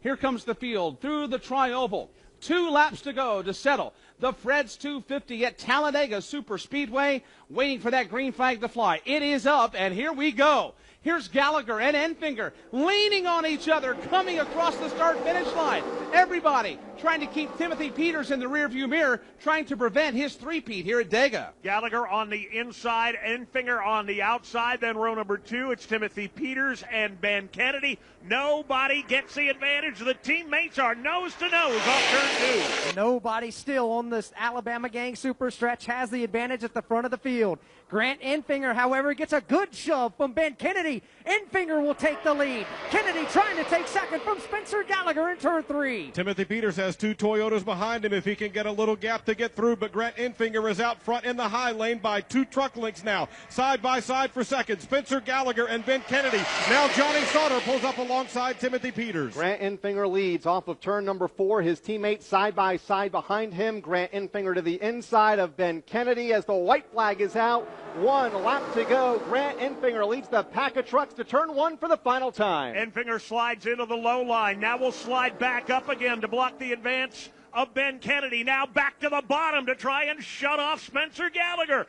Here comes the field through the tri-oval. 2 laps to go to settle the Fred's 250 at Talladega Super Speedway, waiting for that green flag to fly. It is up, and here we go. Here's Gallagher and Enfinger leaning on each other, coming across the start-finish line. Everybody trying to keep Timothy Peters in the rearview mirror, trying to prevent his three-peat here at Dega. Gallagher on the inside, Enfinger on the outside. Then row number 2, it's Timothy Peters and Ben Kennedy. Nobody gets the advantage. The teammates are nose to nose off turn 2. Nobody still on this Alabama Gang Super Stretch has the advantage at the front of the field. Grant Enfinger, however, gets a good shove from Ben Kennedy. Enfinger will take the lead. Kennedy trying to take second from Spencer Gallagher in turn 3. Timothy Peters has 2 Toyotas behind him if he can get a little gap to get through, but Grant Enfinger is out front in the high lane by 2 truck lengths now. Side by side for second, Spencer Gallagher and Ben Kennedy. Now Johnny Sauter pulls up alongside Timothy Peters. Grant Enfinger leads off of turn number 4. His teammates side by side behind him. Grant Enfinger to the inside of Ben Kennedy as the white flag is out. 1 lap to go. Grant Enfinger leads the pack of trucks to turn 1 for the final time. Enfinger slides into the low line. Now will slide back up again to block the advance of Ben Kennedy. Now back to the bottom to try and shut off Spencer Gallagher.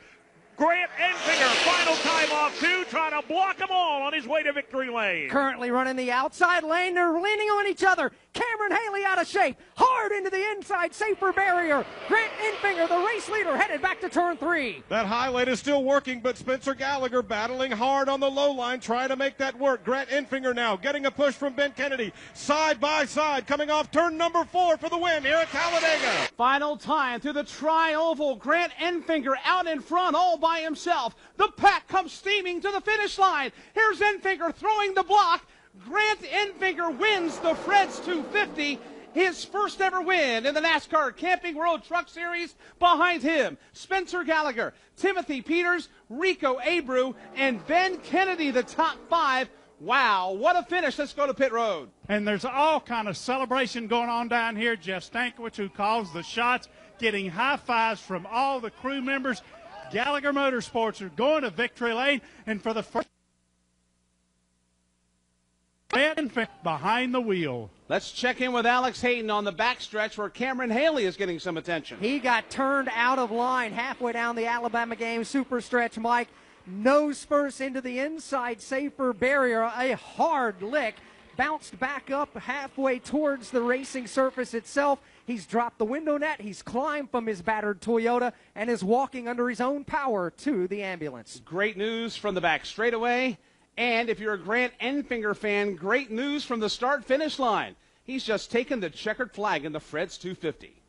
Grant Enfinger, final time off 2, trying to block them all on his way to victory lane. Currently running the outside lane. They're leaning on each other. Cameron Hayley out of shape. Hard into the inside, safer barrier. Grant Enfinger, the race leader, headed back to turn 3. That high lane is still working, but Spencer Gallagher battling hard on the low line, trying to make that work. Grant Enfinger now getting a push from Ben Kennedy. Side by side, coming off turn number 4 for the win here at Talladega. Final time through the tri-oval. Grant Enfinger out in front all by himself. The pack comes steaming to the finish line. Here's Enfinger throwing the block. Grant Enfinger wins the Fred's 250, his first ever win in the NASCAR Camping World Truck Series. Behind him, Spencer Gallagher, Timothy Peters, Rico Abreu, and Ben Kennedy, the top 5. Wow, what a finish. Let's go to pit road. And there's all kind of celebration going on down here. Jeff Stankiewicz, who calls the shots, getting high fives from all the crew members. Gallagher Motorsports are going to victory lane, and for the first behind the wheel. Let's check in with Alex Hayden on the backstretch where Cameron Hayley is getting some attention. He got turned out of line halfway down the Alabama Game Super Stretch, Mike. Nose first into the inside safer barrier. A hard lick. Bounced back up halfway towards the racing surface itself. He's dropped the window net. He's climbed from his battered Toyota and is walking under his own power to the ambulance. Great news from the back straightaway. And if you're a Grant Enfinger fan, great news from the start-finish line. He's just taken the checkered flag in the Fred's 250.